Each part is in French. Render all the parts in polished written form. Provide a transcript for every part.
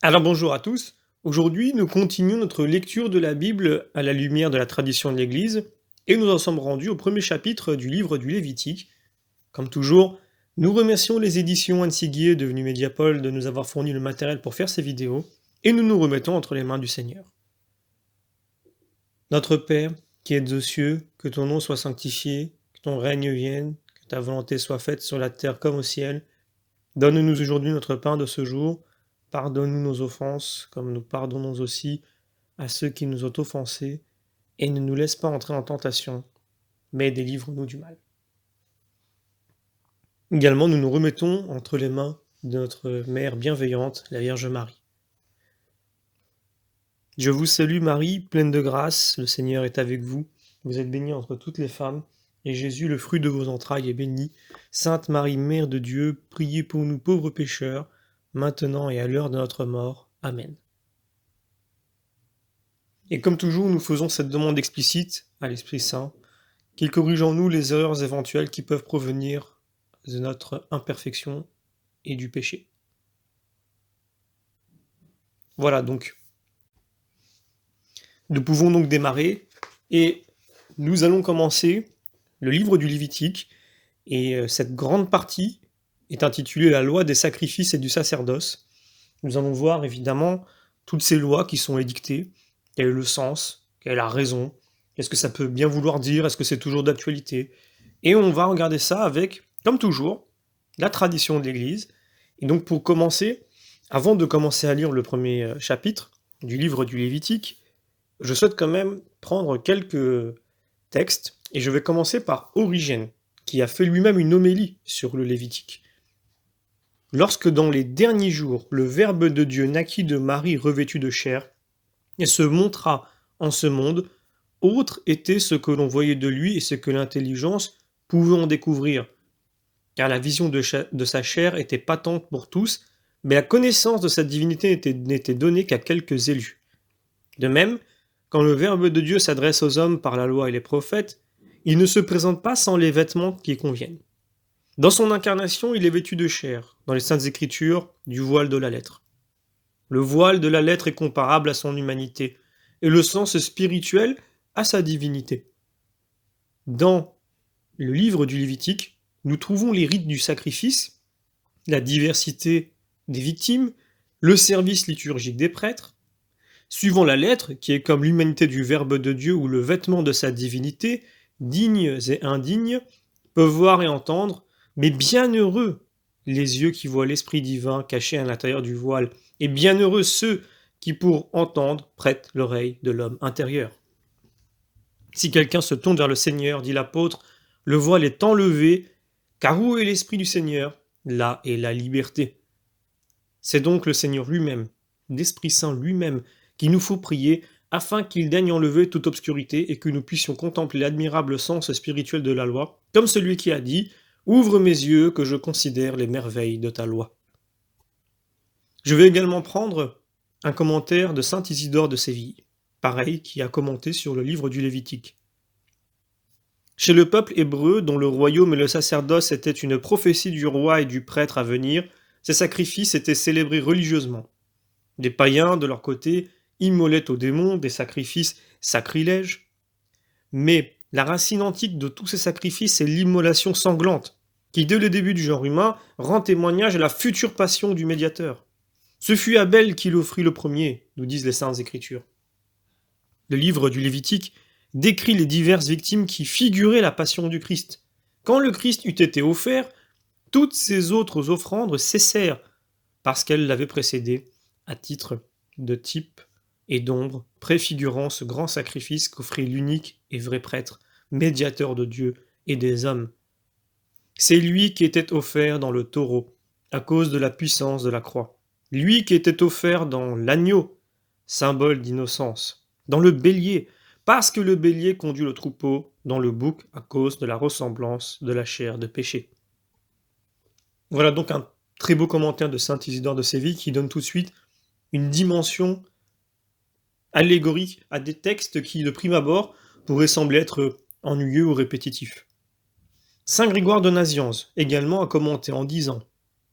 Alors bonjour à tous. Aujourd'hui, nous continuons notre lecture de la Bible à la lumière de la tradition de l'Église et nous en sommes rendus au premier chapitre du livre du Lévitique. Comme toujours, nous remercions les éditions Ansiguier devenues Mediapol de nous avoir fourni le matériel pour faire ces vidéos et nous nous remettons entre les mains du Seigneur. Notre Père, qui êtes aux cieux, que ton nom soit sanctifié, que ton règne vienne, que ta volonté soit faite sur la terre comme au ciel. Donne-nous aujourd'hui notre pain de ce jour. Pardonne-nous nos offenses, comme nous pardonnons aussi à ceux qui nous ont offensés, et ne nous laisse pas entrer en tentation, mais délivre-nous du mal. Également, nous nous remettons entre les mains de notre Mère bienveillante, la Vierge Marie. Je vous salue Marie, pleine de grâce, le Seigneur est avec vous. Vous êtes bénie entre toutes les femmes, et Jésus, le fruit de vos entrailles, est béni. Sainte Marie, Mère de Dieu, priez pour nous pauvres pécheurs, maintenant et à l'heure de notre mort. Amen. Et comme toujours, nous faisons cette demande explicite à l'Esprit Saint, qu'il corrige en nous les erreurs éventuelles qui peuvent provenir de notre imperfection et du péché. Voilà donc. Nous pouvons donc démarrer et nous allons commencer le livre du Lévitique et cette grande partie est intitulée La loi des sacrifices et du sacerdoce. Nous allons voir évidemment toutes ces lois qui sont édictées, quel est le sens, quelle est la raison, qu'est-ce que ça peut bien vouloir dire, est-ce que c'est toujours d'actualité. Et on va regarder ça avec, comme toujours, la tradition de l'Église. Et donc pour commencer, avant de commencer à lire le premier chapitre du livre du Lévitique, je souhaite quand même prendre quelques textes, et je vais commencer par Origène, qui a fait lui-même une homélie sur le Lévitique. Lorsque dans les derniers jours, le Verbe de Dieu naquit de Marie revêtue de chair, et se montra en ce monde, autre était ce que l'on voyait de lui et ce que l'intelligence pouvait en découvrir. Car la vision de sa chair était patente pour tous, mais la connaissance de sa divinité n'était donnée qu'à quelques élus. De même, quand le Verbe de Dieu s'adresse aux hommes par la loi et les prophètes, il ne se présente pas sans les vêtements qui conviennent. Dans son incarnation, il est vêtu de chair, dans les Saintes Écritures, du voile de la lettre. Le voile de la lettre est comparable à son humanité, et le sens spirituel à sa divinité. Dans le livre du Lévitique, nous trouvons les rites du sacrifice, la diversité des victimes, le service liturgique des prêtres. Suivant la lettre, qui est comme l'humanité du Verbe de Dieu ou le vêtement de sa divinité, dignes et indignes peuvent voir et entendre, mais bienheureux les yeux qui voient l'Esprit divin caché à l'intérieur du voile, et bienheureux ceux qui, pour entendre, prêtent l'oreille de l'homme intérieur. Si quelqu'un se tourne vers le Seigneur, dit l'apôtre, le voile est enlevé, car où est l'Esprit du Seigneur? Là est la liberté. C'est donc le Seigneur lui-même, l'Esprit Saint lui-même, qu'il nous faut prier afin qu'il daigne enlever toute obscurité et que nous puissions contempler l'admirable sens spirituel de la loi, comme celui qui a dit « Ouvre mes yeux que je considère les merveilles de ta loi ». Je vais également prendre un commentaire de saint Isidore de Séville, pareil, qui a commenté sur le livre du Lévitique. Chez le peuple hébreu, dont le royaume et le sacerdoce étaient une prophétie du roi et du prêtre à venir, ces sacrifices étaient célébrés religieusement. Les païens, de leur côté, immolaient aux démons des sacrifices sacrilèges. Mais la racine antique de tous ces sacrifices est l'immolation sanglante, qui dès le début du genre humain rend témoignage à la future passion du médiateur. Ce fut Abel qui l'offrit le premier, nous disent les Saintes Écritures. Le livre du Lévitique décrit les diverses victimes qui figuraient la passion du Christ. Quand le Christ eut été offert, toutes ces autres offrandes cessèrent, parce qu'elles l'avaient précédé, à titre de type et d'ombre, préfigurant ce grand sacrifice qu'offrit l'unique et vrai prêtre, médiateur de Dieu et des hommes. C'est lui qui était offert dans le taureau, à cause de la puissance de la croix. Lui qui était offert dans l'agneau, symbole d'innocence, dans le bélier, parce que le bélier conduit le troupeau, dans le bouc, à cause de la ressemblance de la chair de péché. Voilà donc un très beau commentaire de saint Isidore de Séville qui donne tout de suite une dimension allégorique à des textes qui, de prime abord, pourraient sembler être ennuyeux ou répétitifs. Saint Grégoire de Nazianze, également, a commenté en disant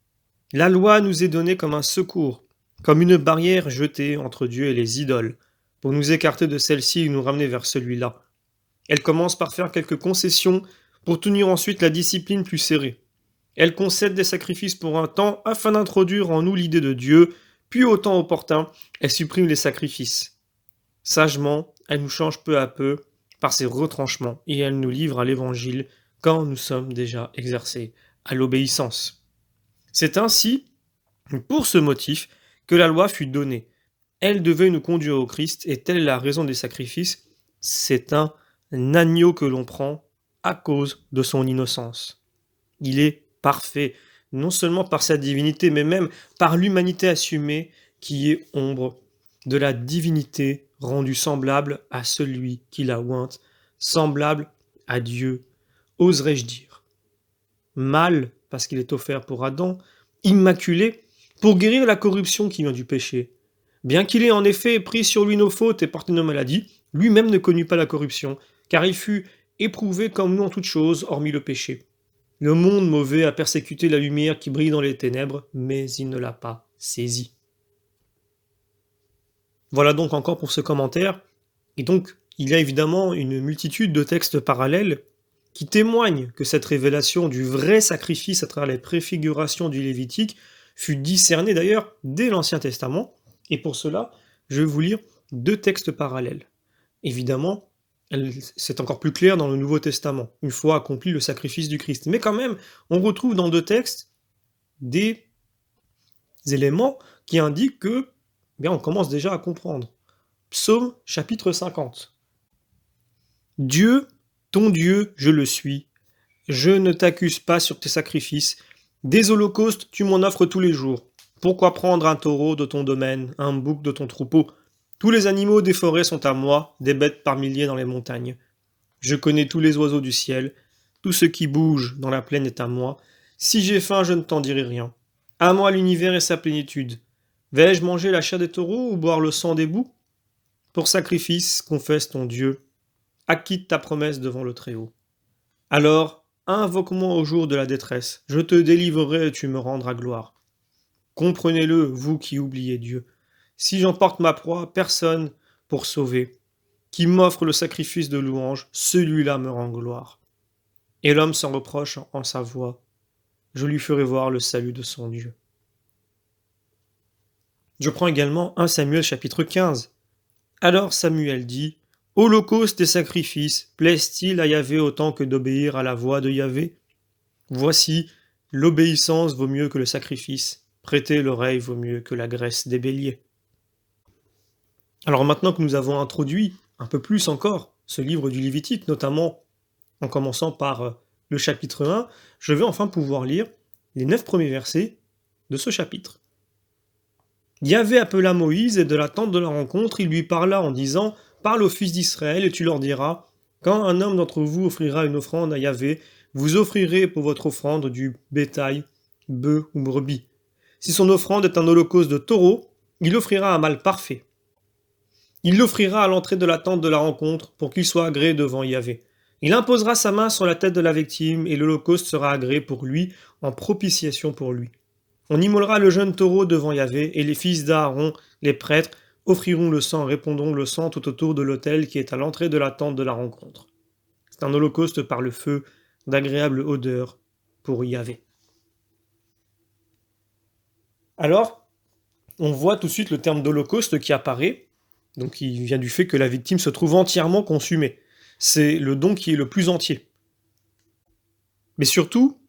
« La loi nous est donnée comme un secours, comme une barrière jetée entre Dieu et les idoles, pour nous écarter de celle-ci et nous ramener vers celui-là. Elle commence par faire quelques concessions pour tenir ensuite la discipline plus serrée. Elle concède des sacrifices pour un temps afin d'introduire en nous l'idée de Dieu, puis au temps opportun, elle supprime les sacrifices. Sagement, elle nous change peu à peu par ses retranchements et elle nous livre à l'évangile quand nous sommes déjà exercés à l'obéissance. C'est ainsi, pour ce motif, que la loi fut donnée. Elle devait nous conduire au Christ et telle est la raison des sacrifices. C'est un agneau que l'on prend à cause de son innocence. Il est parfait, non seulement par sa divinité, mais même par l'humanité assumée qui est ombre de la divinité rendue semblable à celui qui la ointe, semblable à Dieu, oserais-je dire. Mâle, parce qu'il est offert pour Adam, immaculé, pour guérir la corruption qui vient du péché. Bien qu'il ait en effet pris sur lui nos fautes et porté nos maladies, lui-même ne connut pas la corruption, car il fut éprouvé comme nous en toutes choses, hormis le péché. Le monde mauvais a persécuté la lumière qui brille dans les ténèbres, mais il ne l'a pas saisie. Voilà donc encore pour ce commentaire. Et donc, il y a évidemment une multitude de textes parallèles qui témoignent que cette révélation du vrai sacrifice à travers les préfigurations du Lévitique fut discernée d'ailleurs dès l'Ancien Testament. Et pour cela, je vais vous lire 2 textes parallèles. Évidemment, c'est encore plus clair dans le Nouveau Testament, une fois accompli le sacrifice du Christ. Mais quand même, on retrouve dans 2 textes des éléments qui indiquent que, bien, on commence déjà à comprendre. Psaume chapitre 50. Dieu, ton Dieu, je le suis. Je ne t'accuse pas sur tes sacrifices. Des holocaustes, tu m'en offres tous les jours. Pourquoi prendre un taureau de ton domaine, un bouc de ton troupeau? Tous les animaux des forêts sont à moi, des bêtes par milliers dans les montagnes. Je connais tous les oiseaux du ciel. Tout ce qui bouge dans la plaine est à moi. Si j'ai faim, je ne t'en dirai rien. À moi l'univers et sa plénitude. Vais-je manger la chair des taureaux ou boire le sang des boucs? Pour sacrifice, confesse ton Dieu. Acquitte ta promesse devant le Très-Haut. Alors, invoque-moi au jour de la détresse. Je te délivrerai et tu me rendras gloire. Comprenez-le, vous qui oubliez Dieu. Si j'emporte ma proie, personne pour sauver. Qui m'offre le sacrifice de louange, celui-là me rend gloire. Et l'homme s'en reproche en sa voix. Je lui ferai voir le salut de son Dieu. Je prends également 1 Samuel chapitre 15. Alors Samuel dit, holocauste et sacrifice, plaise-t-il à Yahvé autant que d'obéir à la voix de Yahvé? Voici, l'obéissance vaut mieux que le sacrifice, prêter l'oreille vaut mieux que la graisse des béliers. Alors maintenant que nous avons introduit un peu plus encore ce livre du Lévitique, notamment en commençant par le chapitre 1, je vais enfin pouvoir lire les 9 premiers versets de ce chapitre. Yahvé appela Moïse et de la tente de la rencontre, il lui parla en disant « Parle aux fils d'Israël et tu leur diras, quand un homme d'entre vous offrira une offrande à Yahvé, vous offrirez pour votre offrande du bétail, bœuf ou brebis. Si son offrande est un holocauste de taureau, il offrira un mâle parfait. Il l'offrira à l'entrée de la tente de la rencontre pour qu'il soit agréé devant Yahvé. Il imposera sa main sur la tête de la victime et l'holocauste sera agréé pour lui en propitiation pour lui. On immolera le jeune taureau devant Yahvé et les fils d'Aaron, les prêtres, offriront le sang, répandront le sang tout autour de l'autel qui est à l'entrée de la tente de la rencontre. C'est un holocauste par le feu, d'agréable odeur pour Yahvé. Alors, on voit tout de suite le terme d'holocauste qui apparaît, donc il vient du fait que la victime se trouve entièrement consumée. C'est le don qui est le plus entier. Mais surtout,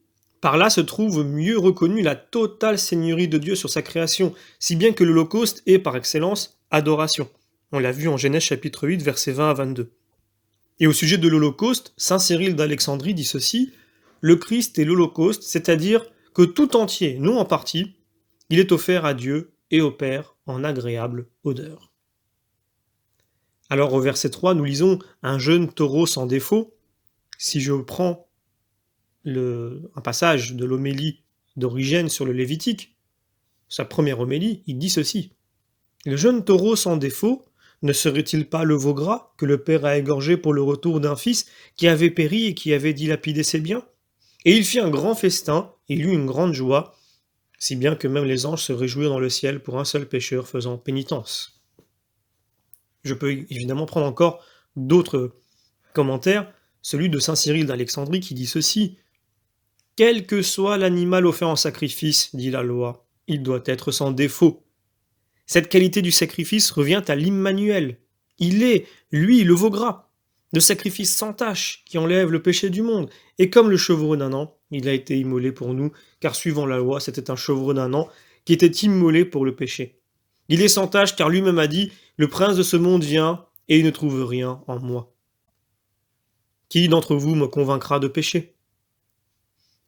par là se trouve mieux reconnue la totale seigneurie de Dieu sur sa création, si bien que l'Holocauste est, par excellence, adoration. On l'a vu en Genèse chapitre 8, versets 20 à 22. Et au sujet de l'Holocauste, saint Cyril d'Alexandrie dit ceci, « Le Christ est l'Holocauste, c'est-à-dire que tout entier, non en partie, il est offert à Dieu et au Père en agréable odeur. » Alors au verset 3, nous lisons « Un jeune taureau sans défaut ». Si je prends un passage de l'homélie d'Origène sur le Lévitique, sa première homélie, il dit ceci. Le jeune taureau sans défaut ne serait-il pas le veau gras que le père a égorgé pour le retour d'un fils qui avait péri et qui avait dilapidé ses biens? Et il fit un grand festin, il eut une grande joie. si bien que même les anges se réjouirent dans le ciel pour un seul pécheur faisant pénitence. Je peux évidemment prendre encore d'autres commentaires, celui de saint Cyril d'Alexandrie qui dit ceci: quel que soit l'animal offert en sacrifice, dit la loi, il doit être sans défaut. Cette qualité du sacrifice revient à l'Immanuel. Il est, lui, le veau gras, le sacrifice sans tache qui enlève le péché du monde. Et comme le chevreau d'un an, il a été immolé pour nous, car suivant la loi, c'était un chevreau d'un an qui était immolé pour le péché. Il est sans tache car lui-même a dit: le prince de ce monde vient et il ne trouve rien en moi. Qui d'entre vous me convaincra de péché?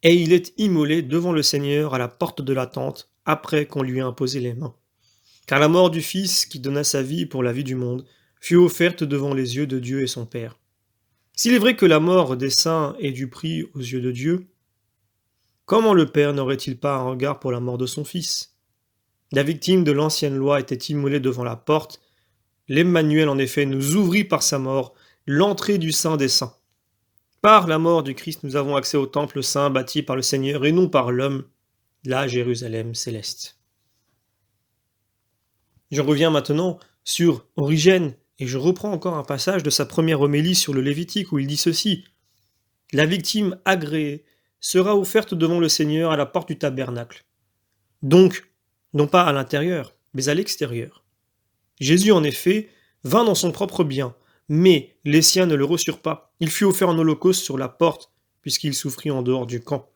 Et il est immolé devant le Seigneur à la porte de la tente, après qu'on lui ait imposé les mains. Car la mort du Fils, qui donna sa vie pour la vie du monde, fut offerte devant les yeux de Dieu et son Père. S'il est vrai que la mort des saints est du prix aux yeux de Dieu, comment le Père n'aurait-il pas un regard pour la mort de son Fils? La victime de l'ancienne loi était immolée devant la porte. L'Emmanuel, en effet, nous ouvrit par sa mort l'entrée du Saint des Saints. Par la mort du Christ, nous avons accès au temple saint bâti par le Seigneur et non par l'homme, la Jérusalem céleste. Je reviens maintenant sur Origène et je reprends encore un passage de sa première homélie sur le Lévitique où il dit ceci: la victime agréée sera offerte devant le Seigneur à la porte du tabernacle. Donc, non pas à l'intérieur, mais à l'extérieur. Jésus, en effet, vint dans son propre bien, mais les siens ne le reçurent pas. Il fut offert en holocauste sur la porte, puisqu'il souffrit en dehors du camp.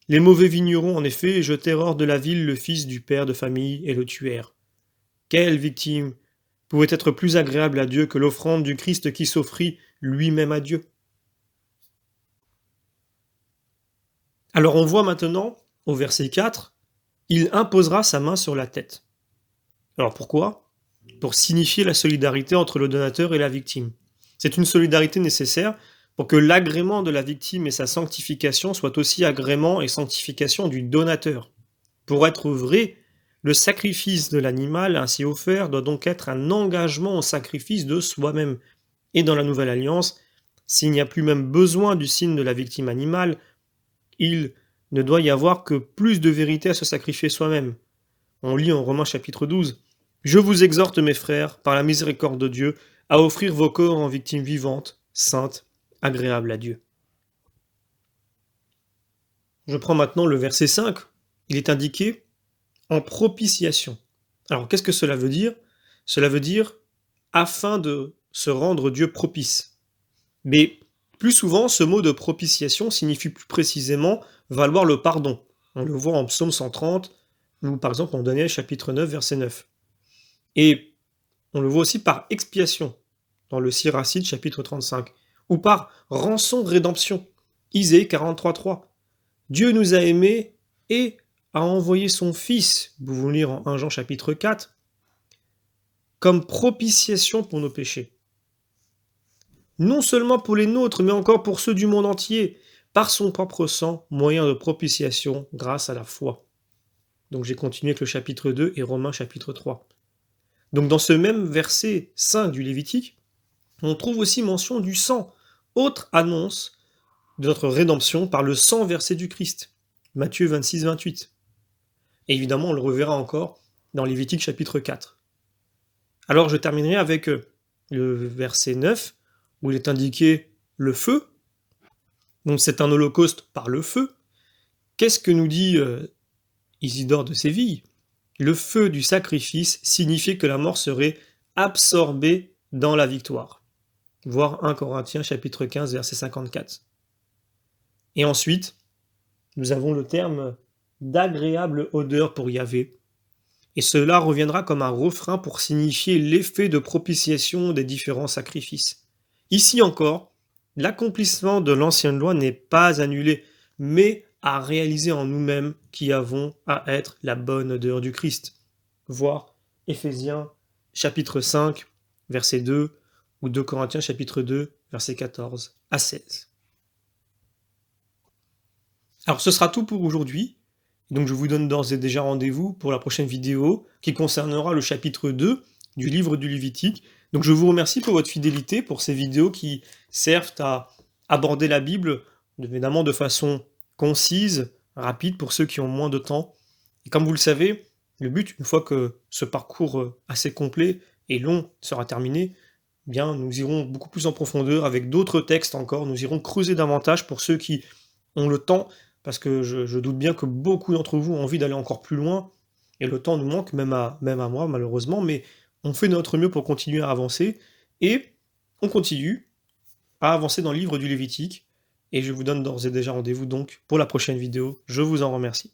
Les mauvais vignerons, en effet, jetèrent hors de la ville le fils du père de famille et le tuèrent. Quelle victime pouvait être plus agréable à Dieu que l'offrande du Christ qui s'offrit lui-même à Dieu? Alors on voit maintenant, au verset 4, il imposera sa main sur la tête. Alors pourquoi? Pour signifier la solidarité entre le donateur et la victime. C'est une solidarité nécessaire pour que l'agrément de la victime et sa sanctification soient aussi agrément et sanctification du donateur. Pour être vrai, le sacrifice de l'animal ainsi offert doit donc être un engagement au sacrifice de soi-même. Et dans la Nouvelle Alliance, s'il n'y a plus même besoin du signe de la victime animale, il ne doit y avoir que plus de vérité à se sacrifier soi-même. On lit en Romains chapitre 12. Je vous exhorte, mes frères, par la miséricorde de Dieu, à offrir vos corps en victime vivante, sainte, agréable à Dieu. Je prends maintenant le verset 5. Il est indiqué en propitiation. Alors, qu'est-ce que cela veut dire? Cela veut dire afin de se rendre Dieu propice. Mais plus souvent, ce mot de propitiation signifie plus précisément valoir le pardon. On le voit en Psaume 130, ou par exemple en Daniel chapitre 9, verset 9. Et on le voit aussi par expiation, dans le Siracide chapitre 35, ou par rançon-rédemption, Isaïe 43.3. Dieu nous a aimés et a envoyé son Fils, vous pouvez lire en 1 Jean chapitre 4, comme propitiation pour nos péchés. Non seulement pour les nôtres, mais encore pour ceux du monde entier, par son propre sang, moyen de propitiation grâce à la foi. Donc j'ai continué avec le chapitre 2 et Romains chapitre 3. Donc dans ce même verset 5 du Lévitique, on trouve aussi mention du sang, autre annonce de notre rédemption par le sang versé du Christ. Matthieu 26, 28. Et évidemment, on le reverra encore dans Lévitique chapitre 4. Alors je terminerai avec le verset 9, où il est indiqué le feu. Donc c'est un holocauste par le feu. Qu'est-ce que nous dit Isidore de Séville? Le feu du sacrifice signifiait que la mort serait absorbée dans la victoire. Voir 1 Corinthiens chapitre 15 verset 54. Et ensuite, nous avons le terme d'agréable odeur pour Yahvé. Et cela reviendra comme un refrain pour signifier l'effet de propitiation des différents sacrifices. Ici encore, l'accomplissement de l'ancienne loi n'est pas annulé, mais à réaliser en nous-mêmes qui avons à être la bonne odeur du Christ. Voir Éphésiens chapitre 5, verset 2, ou 2 Corinthiens chapitre 2, verset 14 à 16. Alors ce sera tout pour aujourd'hui. Donc je vous donne d'ores et déjà rendez-vous pour la prochaine vidéo qui concernera le chapitre 2 du livre du Lévitique. Donc je vous remercie pour votre fidélité, pour ces vidéos qui servent à aborder la Bible, évidemment de façon concise, rapide pour ceux qui ont moins de temps Et comme vous le savez, le but, une fois que ce parcours, assez complet et long sera terminé, eh bien, nous irons beaucoup plus en profondeur avec d'autres textes encore. Nous irons creuser davantage pour ceux qui ont le temps, parce que je doute bien que beaucoup d'entre vous ont envie d'aller encore plus loin et le temps nous manque, même à moi malheureusement, mais on fait de notre mieux pour continuer à avancer et on continue à avancer dans le livre du Lévitique et je vous donne d'ores et déjà rendez-vous donc pour la prochaine vidéo. Je vous en remercie.